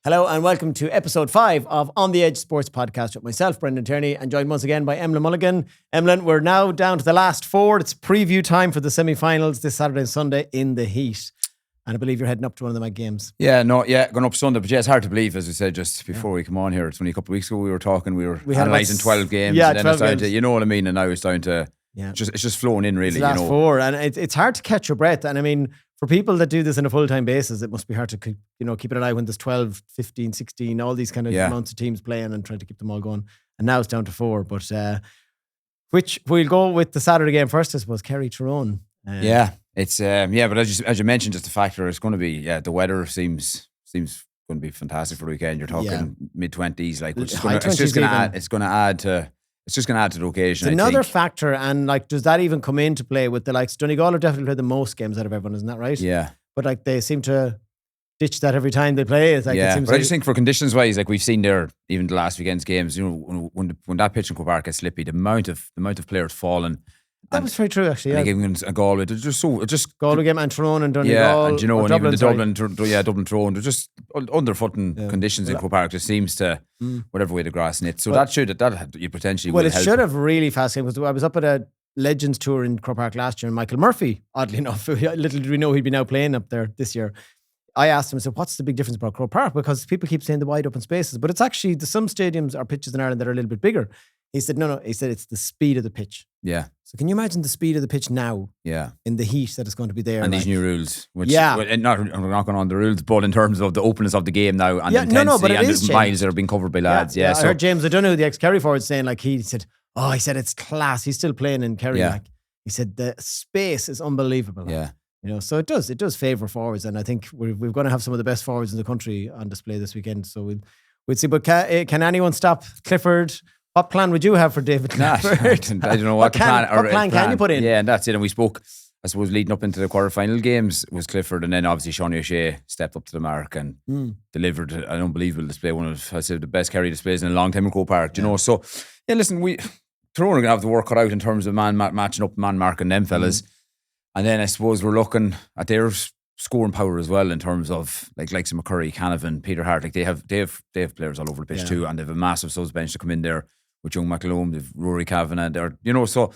Hello and welcome to episode 5 of On the Edge Sports Podcast with myself, Brendan Tierney, and joined once again by Emlyn Mulligan. Emlyn, we're now down to the last 4. It's preview time for the semi-finals this Saturday and Sunday in the heat. And I believe you're heading up to one of the games. Going up Sunday. But yeah, it's hard to believe, as we said just before we come on here. It's only a couple of weeks ago we were talking, we were analysing 12 games. Yeah, and then 12 it's down games. to, you know what I mean? And now it's down to, it's just flowing in really. It's the last 4, and it's hard to catch your breath. And I mean, for people that do this on a full-time basis, it must be hard to keep an eye when there's 12, 15, 16, all these kind of amounts of teams playing and trying to keep them all going. And now it's down to 4. But which we'll go with the Saturday game first, I suppose, Kerry Tyrone. It's but as you mentioned, just the factor it's going to be the weather seems going to be fantastic for the weekend. You're talking mid-20s, like which is going to add to the occasion. It's another factor, and like, does that even come into play with the likes? Donegal have definitely played the most games out of everyone, isn't that right? Yeah, but like they seem to ditch that every time they play. It's like, I just think for conditions wise, like we've seen there, even the last weekend's games, when that pitch in Croke Park gets slippy, the amount of players falling. That was very true, actually. Yeah, even a Galway, they're just Galway game and Tyrone and Donegal. Yeah, and and Dublin, even the Dublin Tyrone, they're just underfooting conditions in Croke Park. Just seems to whatever way the grass knits. So that you potentially will help. Well, it should have really fast game, because I was up at a Legends tour in Croke Park last year, and Michael Murphy, oddly enough, little did we know he'd be now playing up there this year. I asked him, I said, what's the big difference about Croke Park? Because people keep saying the wide open spaces, but it's actually some stadiums or pitches in Ireland that are a little bit bigger. He said, no. He said, it's the speed of the pitch. Yeah. So can you imagine the speed of the pitch now? Yeah. In the heat that is going to be there. And these new rules. Which, I'm not going on the rules, but in terms of the openness of the game now and the intensity and the miles that are being covered by lads. Yeah. I heard James O'Donoghue, the ex-Kerry forward, saying he said it's class. He's still playing in Kerry. Yeah. He said the space is unbelievable. Yeah. So it does favour forwards, and I think we're going to have some of the best forwards in the country on display this weekend. So we'll see. But can anyone stop Clifford? What plan would you have for David Clifford? I don't know what plan can you put in? Yeah, and that's it. And we spoke, I suppose, leading up into the quarter-final games was Clifford, and then obviously Sean O'Shea stepped up to the mark and delivered an unbelievable display. One of, I say, the best Kerry displays in a long time in Croke Park. You know, so listen, Tyrone are going to have the work cut out in terms of matching up, man marking them fellas. And then I suppose we're looking at their scoring power as well in terms of likes of McCurry, Canavan, Peter Hart. Like they have players all over the pitch too, and they have a massive subs bench to come in there with young McAloom, they've Rory Kavanagh there. So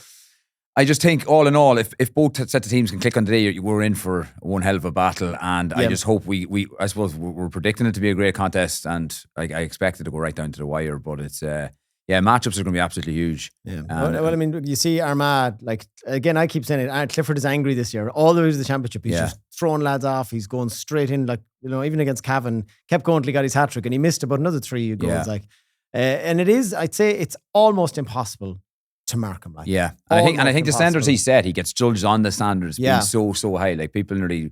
I just think all in all, if both set of teams can click on today, we're in for one hell of a battle. And I just hope I suppose we're predicting it to be a great contest, and I expect it to go right down to the wire. But it's matchups are going to be absolutely huge. Yeah. Well, I mean, you see Armagh, again, I keep saying it, Clifford is angry this year. All the way to the championship, he's just throwing lads off. He's going straight in, even against Cavan, kept going till he got his hat-trick, and he missed about another 3 goals. And it is, I'd say it's almost impossible to mark him. And I think the standards he set, he gets judged on the standards being so high. Like people nearly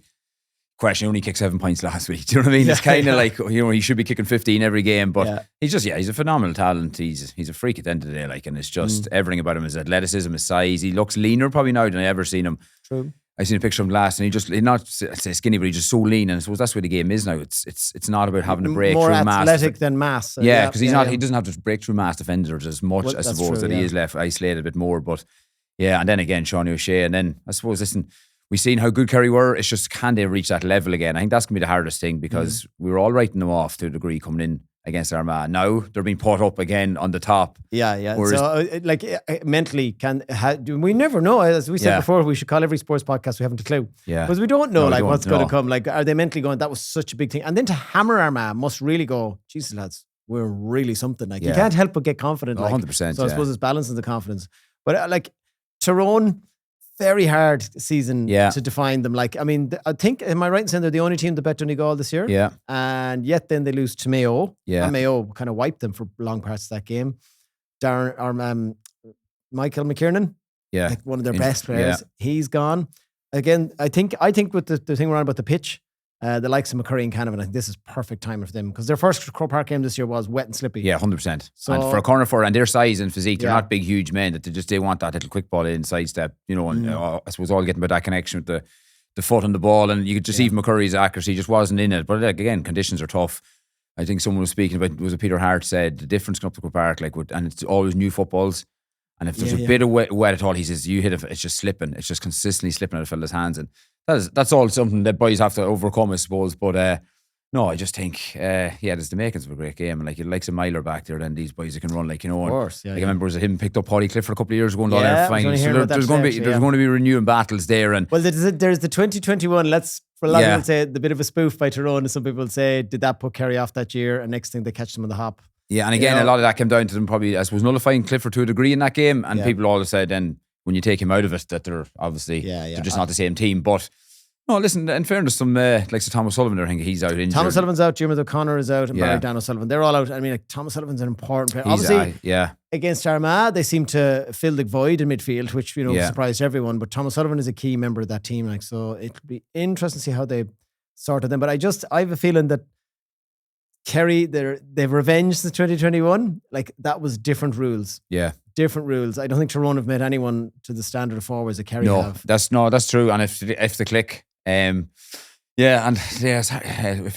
question, he only kicked 7 points last week. Do you know what I mean? It's kind of like, he should be kicking 15 every game, but he's a phenomenal talent. He's a freak at the end of the day, and it's just everything about him, his athleticism, his size. He looks leaner probably now than I ever seen him. True. I seen a picture of him last, and he's not say skinny, but he's just so lean. And I suppose that's where the game is now. It's not about having to break more through mass. More athletic than mass. Because he doesn't have to break through mass defenders as much. I suppose that he is left isolated a bit more. But and then again, Sean O'Shea, and then I suppose we've seen how good Kerry were. It's just, can they reach that level again? I think that's gonna be the hardest thing, because we were all writing them off to a degree coming in against Armagh. Now they're being put up again on the top. Yeah. So, mentally, we never know. As we said before, we should call every sports podcast we haven't a clue. Yeah. Because we don't know what's going to come. Are they mentally going, that was such a big thing? And then to hammer Armagh must really go, Jesus, lads, we're really something. You can't help but get confident. 100%. So I suppose it's balancing the confidence. But Tyrone, very hard season to define them. I think, am I right in saying they're the only team that bet Donegal this year? Yeah. And yet then they lose to Mayo. Yeah. And Mayo kind of wiped them for long parts of that game. Michael McKiernan, one of their best players, he's gone. Again, I think with the thing around about the pitch, the likes of McCurry and Canavan, I think this is perfect time for them, because their first Croke Park game this year was wet and slippy. Yeah, 100%. So, and for a corner forward, and their size and physique, they're not big, huge men, that they want that little quick ball in, sidestep, and I suppose all getting by that connection with the foot on the ball, and you could just see McCurry's accuracy just wasn't in it. But again, conditions are tough. I think someone was speaking about, was it Peter Hart said, the difference coming up to Croke Park, and it's always new footballs. And if there's a bit of wet at all, he says, you hit it, it's just slipping. It's just consistently slipping out of fella's hands. And that's all something that boys have to overcome, I suppose. But No, I just think, there's the makings of a great game. And like, you like some miler back there, then these boys that can run, like, Of course, I remember was it him picked up Holly Clifford a couple of years ago in the Yeah, All-Ireland I was only final. hearing So about that there's going to be today, there's going to be renewing battles there. And Well, there's the 2021. For a lot of Yeah. people say the bit of a spoof by Tyrone, and some people say, did that put Kerry off that year? And next thing they catch them on the hop. yeah, and again, You a know? lot of that came down to them probably, I suppose, nullifying Clifford to a degree in that game. And Yeah. people always said then when you take him out of it that they're obviously they're just not the same team. But no, listen, in fairness, some like Thomas Sullivan, I think he's out injured. Thomas Sullivan's out, Jim O'Connor is out, and Yeah. Barry Dan O'Sullivan. They're all out. I mean, like, Thomas Sullivan's an important player. He's, Obviously, against Armagh, they seem to fill the void in midfield, which surprised everyone. But Thomas Sullivan is a key member of that team. Like, so it'll be interesting to see how they sorted them. But I have a feeling that Kerry, they've revenged the 2021. Like, that was different rules. Yeah. Different rules. I don't think Tyrone have made anyone to the standard of forwards that Kerry No, have. that's true. And if they click, if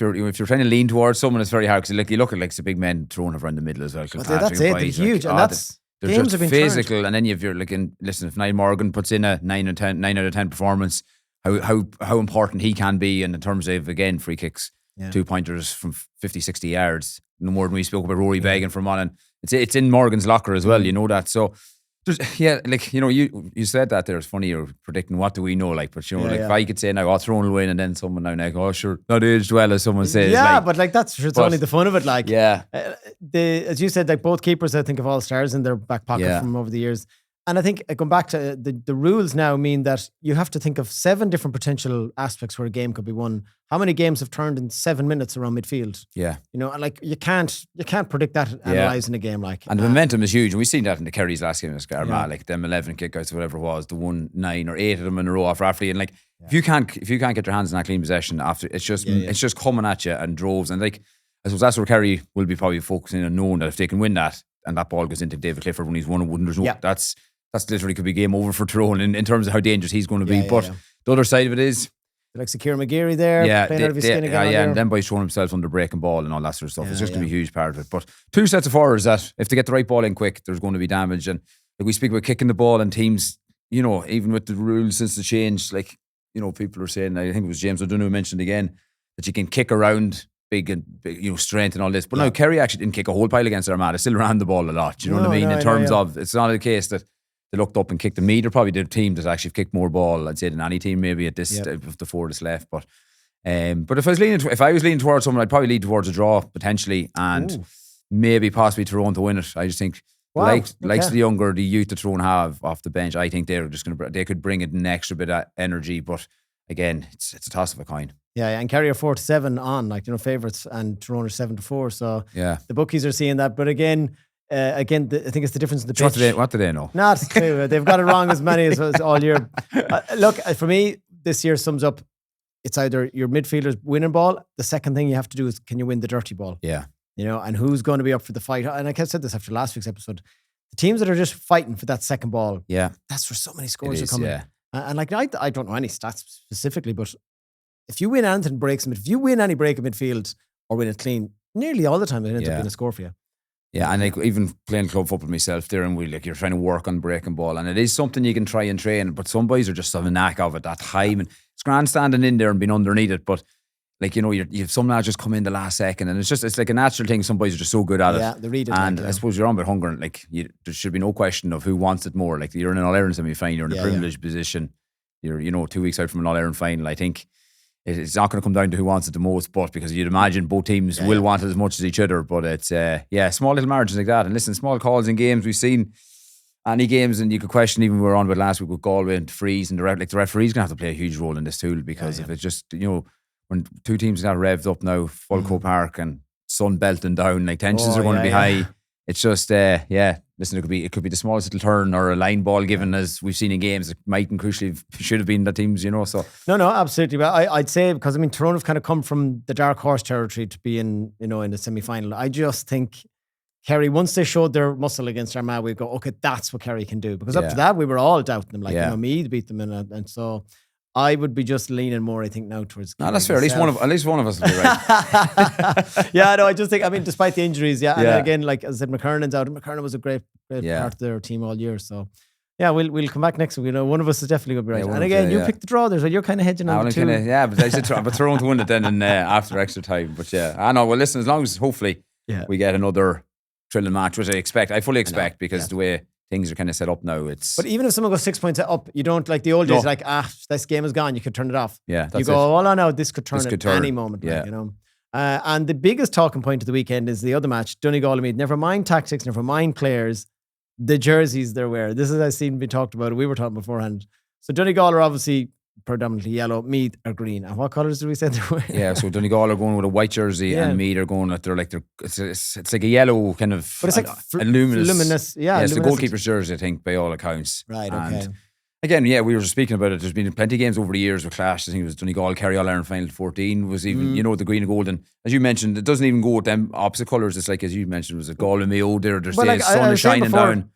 you're trying to lean towards someone, it's very hard because you look at like the big men thrown around the middle as well. But that's it. They're huge, and that's they're games just have been physical. turned. And then if you're looking, listen, if Niall Morgan puts in a 9 out of 10 performance, how important he can be, and in terms of again free kicks, 2-pointers from 50, 60 yards. No more than we spoke about Rory begging for one, and it's in Morgan's locker as well. You know that. So you said that there. It's funny you're predicting what do we know, like, but if I could say now, Tyrone will win, and then someone now like, oh sure, not aged well, as someone says. Yeah, but like it's only the fun of it. Like, as you said, like both keepers, I think, of all stars in their back pocket from over the years. And I think going back to the rules now mean that you have to think of 7 different potential aspects where a game could be won. How many games have turned in 7 minutes around midfield? Yeah, and like you can't predict that analysing a game like. And the momentum is huge, and we've seen that in the Kerry's last game against Armagh, like them 11 kickouts or whatever it was, the 1, 9 or 8 of them in a row off referee, and like if you can't get your hands in that clean possession after, it's just coming at you and droves, and like I suppose that's where Kerry will be probably focusing on, knowing that if they can win that and that ball goes into David Clifford when he's 1-1, there's no that's literally could be game over for Tyrone in terms of how dangerous he's going to be. But the other side of it is, like Sakir McGeary there, playing out of his skin again. And then by throwing himself under breaking ball and all that sort of stuff. It's just going to be a huge part of it. But 2 sets of forwards that, if they get the right ball in quick, there's going to be damage. And like we speak about kicking the ball, and teams, even with the rules since the change, like, people are saying, I think it was James O'Donoghue mentioned again, that you can kick around big, strength and all this. But now Kerry actually didn't kick a whole pile against Armagh. They still ran the ball a lot. You know what I mean? In terms of, it's not the case that they looked up and kicked them. Meath are probably the team that actually kicked more ball, I'd say, than any team maybe at this of the 4 that's left. But if I was leaning towards someone, I'd probably lean towards a draw potentially, and maybe possibly Tyrone to win it. I just think likes the youth that Tyrone have off the bench, I think they're just they could bring it an extra bit of energy. But again, it's a toss of a coin. Yeah, and Kerry are 4-7 on, favourites, and Tyrone are 7-4. So the bookies are seeing that. But again, I think it's the difference in the pitch. What do they know? Not true. They've got it wrong as many as all year. Look, for me, this year sums up. It's either your midfielders winning ball. The second thing you have to do is, can you win the dirty ball? Yeah. And who's going to be up for the fight? And I said this after last week's episode. The teams that are just fighting for that second ball. Yeah. That's where so many scores are coming. Yeah. And like, I don't know any stats specifically, but if you win anything breaks, if you win any break in midfield or win it clean, nearly all the time it ends up being a score for you. Yeah, and like even playing club football myself there, and you're trying to work on breaking ball, and it is something you can try and train, but some boys are just have a knack of it, that time, and it's grand standing in there and being underneath it, but like, you have some lads just come in the last second, and it's like a natural thing. Some boys are just so good at it. Yeah, they read it. And I suppose you're on about hunger, and like there should be no question of who wants it more. Like, you're in an All-Ireland semi-final, you're in a privileged position, you're 2 weeks out from an All-Ireland final. I think it's not going to come down to who wants it the most, but because you'd imagine both teams will want it as much as each other. But it's small little margins like that. And listen, small calls in games, we've seen any games, and you could question, even we were on about last week with Galway and Freeze, and the referee's going to have to play a huge role in this tool, because if it's just, when 2 teams have revved up now, full Croke Park and sun belting down, like tensions are going to be high. It's just, listen, it could be the smallest little turn or a line ball given, as we've seen in games. It might and crucially should have been the teams, so. No, absolutely. But I'd say, because Tyrone have kind of come from the dark horse territory to be in the semi-final. I just think Kerry, once they showed their muscle against Armagh, we go, okay, that's what Kerry can do. Because up to that, we were all doubting them. Like, Meath beat them, and so I would be just leaning more, I think, now towards Kerry. No, that's fair. At least one of us will be right. I just think, despite the injuries, and then again, like as I said, McCurnan's out. McCurnan was a great part of their team all year. So Yeah, we'll come back next week. You know, one of us is definitely going to be right. Yeah, and again, you picked the draw there, so you're kind of hedging on the two. But I said but Tyrone to win it then after extra time. But yeah, I know. Well, listen, as long as hopefully we get another thrilling match, which I fully expect because the way things are kind of set up now, it's. But even if someone goes 6 points up, you don't like the old days. Like this game is gone, you could turn it off. Yeah, that's you go. Oh no, this could turn at any moment. Yeah, like, you know. And the biggest talking point of the weekend is the other match, Donegal and Meath. Never mind tactics, never mind players. The jerseys they're wearing. This is I've seen be talked about. We were talking beforehand. So Donegal are obviously predominantly yellow. Meath are green. And what colours did we say they were? Yeah, so Donegal are going with a white jersey, and Meath are going with it's like a yellow kind of. But it's like luminous. Yeah, it's the goalkeeper's jersey, I think, by all accounts. Right. Okay. And again, we were just speaking about it. There's been plenty of games over the years with clash. I think it was Donegal Kerry All Ireland final 14 was even the green and gold. And as you mentioned, it doesn't even go with them opposite colours. It's like as you mentioned, it was a Gaul and Mayo there. There's the sun is shining down.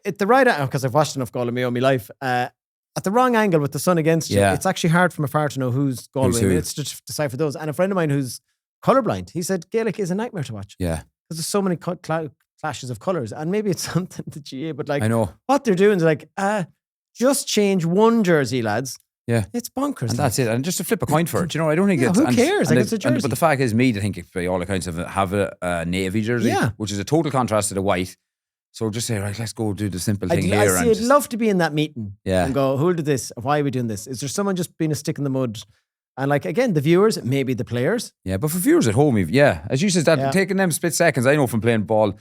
At the right angle, because I've watched enough Gaul and Mayo in my life, at the wrong angle with the sun against you, it's actually hard from afar to know who's Galway. It's just decipher those. And a friend of mine who's colourblind, he said Gaelic is a nightmare to watch. Yeah. Because there's so many clashes of colours. And maybe it's something that GA, but like I know. What they're doing is like, just change one jersey, lads. Yeah. It's bonkers. And that's it. And just to flip a coin for it. You know, I don't think it's... Who cares? It's a jersey. But the fact is, Meath, I think, by all accounts, have a navy jersey, which is a total contrast to the white. So just say, right, let's go do the simple thing here. I'd love to be in that meeting and go, who did this? Why are we doing this? Is there someone just being a stick in the mud? And like, again, the viewers, maybe the players. Yeah, but for viewers at home, as you said, taking them split seconds, I know from playing ball,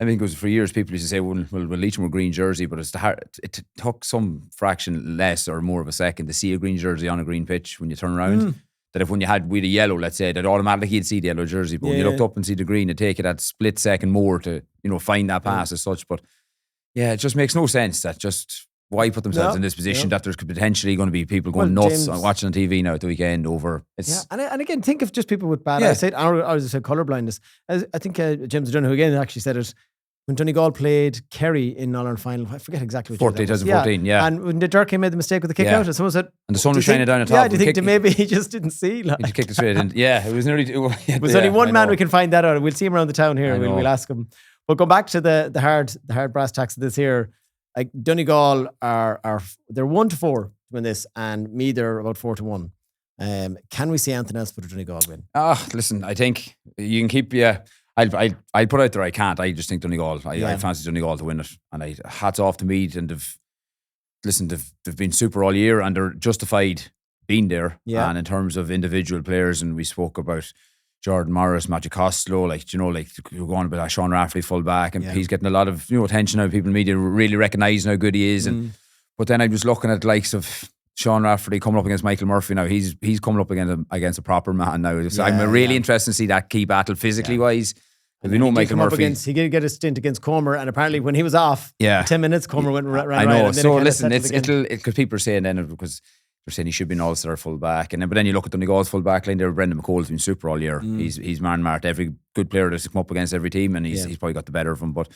I think it was for years, people used to say, well, each one a green jersey, but it took some fraction less or more of a second to see a green jersey on a green pitch when you turn around. That if when you had with a yellow, let's say, that automatically you'd see the yellow jersey. But when you looked up and see the green, it'd take it that split second more to, find that pass as such. But yeah, it just makes no sense that just why put themselves in this position that there's potentially going to be people going nuts watching on TV now at the weekend over. And again, think of just people with bad eyesight. I was said colourblindness. I think James Dunn, who again actually said it, when Donegal played Kerry in All Ireland final, I forget exactly what 2014, And when the Durkin made the mistake with the kick out, and someone said, and the sun was shining down on top. Yeah, do you think that maybe he just didn't see? He just kicked it straight in. Yeah, it was nearly. It was only one man we can find that out. We'll see him around the town here. We'll ask him. But go back to the hard brass tacks of this here. Like Donegal are they're 1-4 to win this, and Meath are about 4-1. Can we see anything else but a Donegal win? Listen, I think you can keep I'll put out there I can't. I just think Donegal. I fancy Donegal to win it. And hats off to Meath, and they've been super all year and they're justified being there. Yeah. And in terms of individual players, and we spoke about Jordan Morris, Matthew Costello, you're going about Sean Rafferty full back, and he's getting a lot of attention now. People in media really recognising how good he is. But then I was looking at the likes of Sean Rafferty coming up against Michael Murphy now. He's coming up against a proper man now. So I'm really interested to see that key battle phically wise. We know Michael Murphy. He did get a stint against Comer, and apparently when he was off, 10 minutes, Comer went ran I know. Right, so listen, because people are saying then because they're saying he should be an all-star full-back, but then you look at Donegal's full-back line there. Brendan McCall's been super all year. He's man-marked every good player that's come up against every team, and he's probably got the better of him. But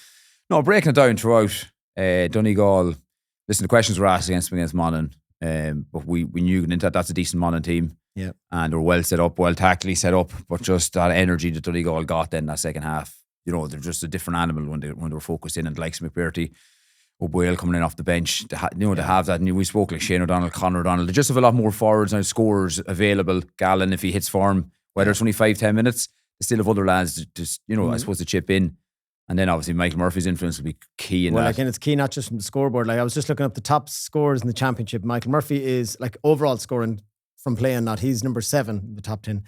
no, breaking it down throughout Donegal. Listen, the questions were asked against Monaghan, but we knew going into that's a decent Monaghan team. Yeah, and they're well set up, well tactically set up, but just that energy that Donegal got then that second half. They're just a different animal when they were focused in, and the likes of McBurty, O'Boyle coming in off the bench. To have that. And we spoke like Shane O'Donnell, Conor O'Donnell. They just have a lot more forwards and scorers available. Gallen, if he hits form, whether it's only 5-10 minutes, they still have other lads just I suppose to chip in. And then obviously Michael Murphy's influence will be key in that. And it's key not just from the scoreboard. Like I was just looking up the top scorers in the championship. Michael Murphy is like overall scoring from play and not. He's number 7 in the top 10,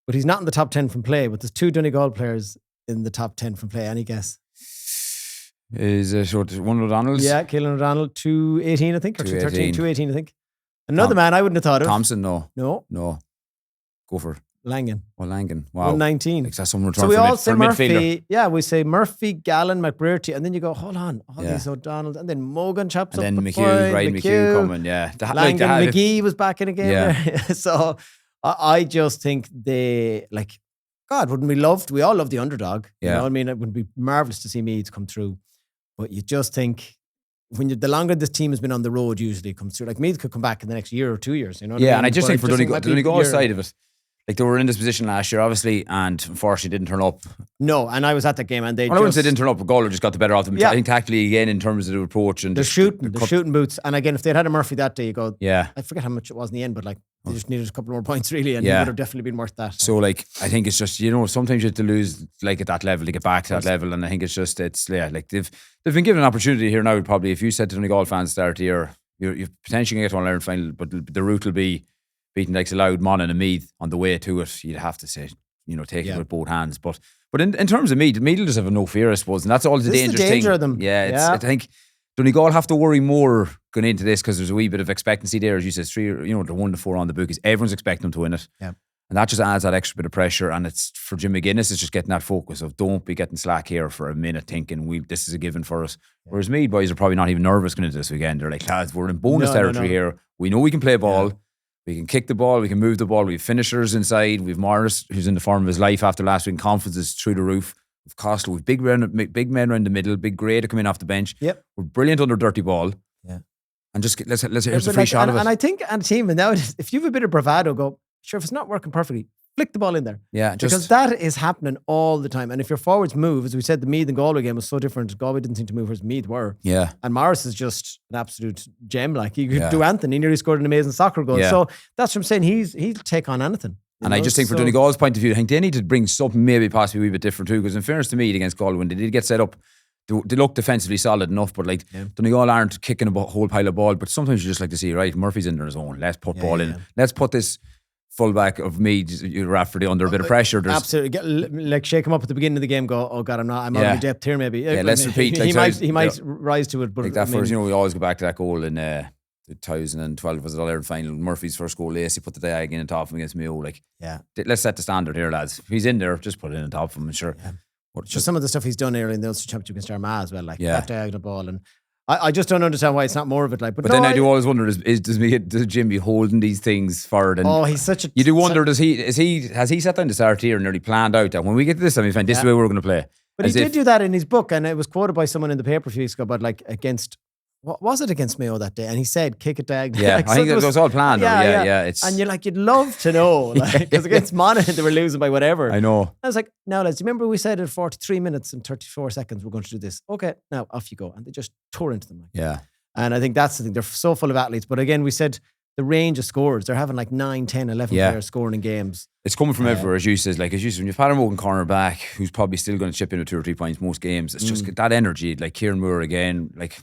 but he's not in the top 10 from play. But there's 2 Donegal players in the top 10 from play. Any guess? Is one of O'Donnell's? Yeah, Keelan O'Donnell, 218, I think, or 213, 218, I think. Another man I wouldn't have thought of. Thompson, no. Go for Langan. Well, Langan. Wow. 119. That's someone so we all say Murphy. Midfielder. Yeah, we say Murphy, Gallen, McBurty, and then you go, hold on, all these O'Donnells, and then Morgan chops and up. And then McHugh, Ryan McHugh coming, Langan, McGee was back in again. Yeah. So I just think they, God, wouldn't we love? We all love the underdog. Yeah. You know what I mean? It would be marvellous to see Meath come through. But you just think, the longer this team has been on the road, usually it comes through. Like Meath could come back in the next year or 2 years. You know what I mean? And I just think for Donegal side of it, like they were in this position last year, obviously, and unfortunately didn't turn up. No, and I was at that game, and they. I wouldn't say didn't turn up. Galway just got the better of them. Yeah. I think tactically again in terms of the approach and they're shooting boots. And again, if they'd had a Murphy that day, you go. Yeah. I forget how much it was in the end, but like they just needed a couple more points really, and it would have definitely been worth that. So like I think it's just sometimes you have to lose like at that level to get back to that level, and I think it's like they've been given an opportunity here now. Probably if you said to the Donegal fans start the year, you're potentially going to get to an Ireland final, but the route will be beating like Loud, Monaghan and Meath on the way to it. You'd have to say, take it with both hands. But in terms of Meath will just have no fear, I suppose, and that's all the dangerous thing. Danger of them. Yeah, I think Donegal have to worry more going into this because there's a wee bit of expectancy there, as you said. They're 1-4 on the bookies. Everyone's expecting them to win it. Yeah. And that just adds that extra bit of pressure. And it's for Jim McGuinness, it's just getting that focus of don't be getting slack here for a minute thinking this is a given for us. Yeah. Whereas Meath boys are probably not even nervous going into this weekend. They're like, lads, we're in bonus territory here. We know we can play ball. Yeah. We can kick the ball. We can move the ball. We have finishers inside. We have Morris, who's in the form of his life after last week. Confidence is through the roof. We've Costello. We've big men around the middle. Big Gray to come in off the bench. Yep. We're brilliant under dirty ball. Yeah. And just here's a free shot of it. And I think, and team, and now if you have a bit of bravado, go, sure, if it's not working perfectly, flick the ball in there. Yeah, because that is happening all the time. And if your forwards move, as we said, the Meath and Galway game was so different. Galway didn't seem to move, whereas Meath were. Yeah. And Morris is just an absolute gem. Like he could do anything. He nearly scored an amazing soccer goal. Yeah. So that's what I'm saying. He'll take on anything. And I just think for Donegal's point of view, I think they need to bring something maybe possibly a wee bit different too. Because in fairness to Meath against Galway, when they did get set up, they look defensively solid enough, but like Donegal aren't kicking a whole pile of ball. But sometimes you just like to see, right, Murphy's in there his own. Let's put ball in. Let's put this fullback of Meath, Rafferty, under a bit of pressure. Absolutely, like shake him up at the beginning of the game. Go, oh God, I'm out of depth here. Maybe let's repeat. He might rise to it. But like that first, we always go back to that goal in 2012 was the All-Ireland final. Murphy's first goal, Lacey put the diag in on top of him against Mayo. Like, let's set the standard here, lads. If he's in there, just put it in on top of him. And sure. Yeah. Just some of the stuff he's done earlier in the Ulster Championship against Armagh as well, like that diagonal ball, and I just don't understand why it's not more of it. Like, but then I do always wonder: does Jim be holding these things forward? And he's such a. You do wonder: has he sat down to start here and nearly planned out that when we get to this time, this is the way we're going to play? But he did do that in his book, and it was quoted by someone in the paper a few weeks ago. But like against. What was it against Mayo that day? And he said, kick it diagonal. Yeah, I think it was all planned. Yeah. And you're like, you'd love to know. Because against Monaghan, they were losing by whatever. I know. I was like, now, lads, do you remember we said at 43 minutes and 34 seconds we're going to do this? Okay, now off you go. And they just tore into them. Yeah. And I think that's the thing. They're so full of athletes. But again, we said the range of scores. They're having like 9, 10, 11 players scoring in games. It's coming from everywhere, as you said. Like, as you said, when you've had a Mulligan corner back who's probably still going to chip in with 2 or 3 points most games, it's just that energy. Like Kieran Moore again. Like,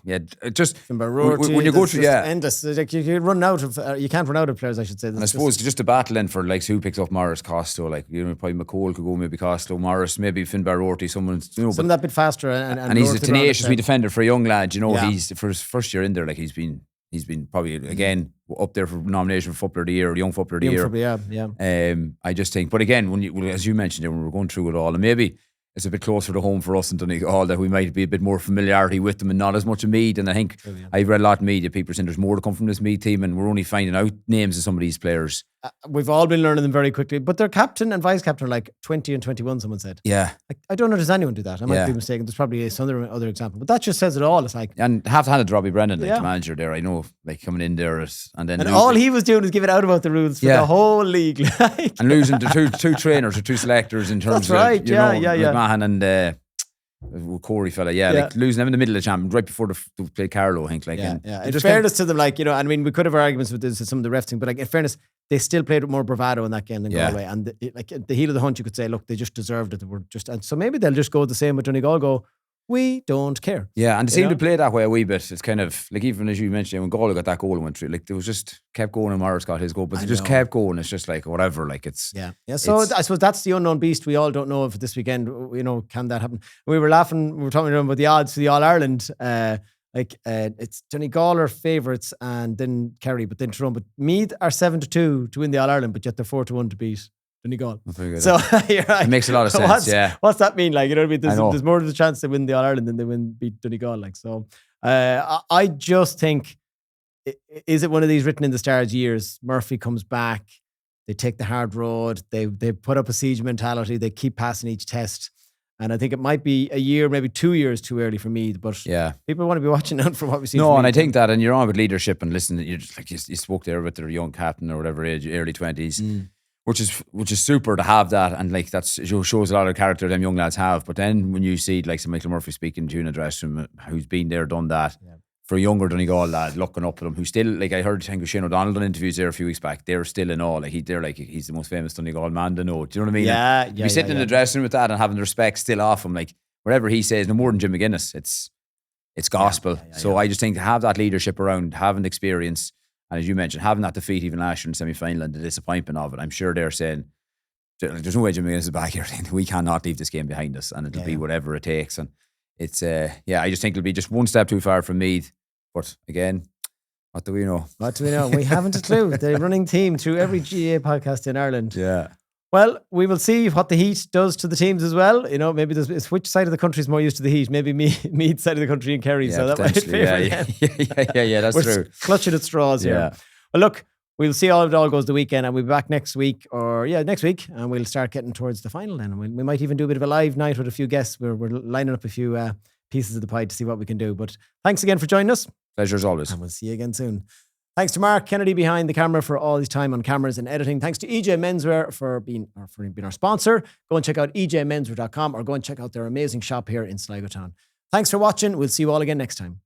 just when you go through, endless. Like you run out of, you can't run out of players, I should say. And I suppose just a battle then for like who picks up Morris, Costello. Like, probably McCall could go, maybe Costello, Morris, maybe Finbar Rorty, someone that bit faster. And he's a tenacious wee defender for a young lad. He's for his first year in there. Like he's been probably again up there for nomination for Footballer of the Year or Young Footballer of the Year. I just think, but again, as you mentioned, when we're going through it all, and maybe it's a bit closer to home for us in Donegal that we might be a bit more familiarity with them and not as much of Meath. And I think I've read a lot of media people saying there's more to come from this Meath team, and we're only finding out names of some of these players. We've all been learning them very quickly, but their captain and vice captain are like 20 and 21, someone said. Yeah. I don't know, does anyone do that? I might be mistaken. There's probably some other example, but that just says it all. It's like, and have to hand it to Robbie Brennan, like the manager there. I know, like coming in there and all he was doing was giving out about the rules for the whole league, and losing to two trainers or 2 selectors in terms of McMahon and Corey fella, like losing them in the middle of the champion right before they played Carlow, I think. Like, in fairness to them, like, I mean, we could have our arguments with this, some of the ref thing, but like in fairness, they still played with more bravado in that game than Galway. And like at the heel of the hunt, you could say, look, they just deserved it. They were just, and so maybe they'll just go the same with Donegal. Go, we don't care. Yeah, and they seem to play that way a wee bit. It's kind of like, even as you mentioned, when Galway got that goal and went through, like, they was just kept going, and Morris got his goal, but they just kept going. It's just like whatever. Like, it's So I suppose that's the unknown beast. We all don't know if this weekend, can that happen? We were laughing. We were talking about the odds for the All Ireland. It's Donegal are favourites, and then Kerry, but then Tyrone. But Meath are 7-2 to win the All Ireland, but yet they're 4-1 to beat Donegal. So it makes a lot of sense. What's that mean? Like, you know what I mean? There's more of a chance they win the All Ireland than they beat Donegal. Like, so I just think, is it one of these written in the stars years? Murphy comes back, they take the hard road, they put up a siege mentality, they keep passing each test. And I think it might be a year, maybe 2 years too early for me, but people want to be watching out for what we see. No, and I think that, and you're on with leadership and listen, you spoke there with their young captain or whatever age, early 20s. which is super to have that, and like that's shows a lot of character them young lads have. But then when you see like Michael Murphy speaking to you in the dressing room, who's been there, done that. Yeah. For a younger Donegal lad looking up at him, who still, like I heard Shane O'Donnell done interviews there a few weeks back, they're still in awe. Like they're like he's the most famous Donegal man to know. Do you know what I mean? Yeah, be sitting in the dressing room with that and having the respect still off him, like whatever he says, no more than Jim McGuinness. It's gospel. So I just think to have that leadership around, having the experience, and as you mentioned, having that defeat even last year in the semi-final and the disappointment of it, I'm sure they're saying, there's no way Jim McGuinness is back here saying we cannot leave this game behind us, and it'll be whatever it takes. And it's I just think it'll be just one step too far from Meath. But again, what do we know? What do we know? We haven't a clue. The running team through every GA podcast in Ireland. Yeah. Well, we will see what the heat does to the teams as well. You know, maybe it's which side of the country is more used to the heat. Maybe Meath side of the country in Kerry. Yeah, so that might favour yeah, that's true. Clutching at straws here. Well, look, we'll see how it all goes the weekend, and we'll be back next week, and we'll start getting towards the final then. And we might even do a bit of a live night with a few guests. We're lining up a few pieces of the pie to see what we can do. But thanks again for joining us. Pleasure as always. And we'll see you again soon. Thanks to Mark Kennedy behind the camera for all his time on cameras and editing. Thanks to EJ Menswear for being our sponsor. Go and check out ejmenswear.com or go and check out their amazing shop here in Sligo Town. Thanks for watching. We'll see you all again next time.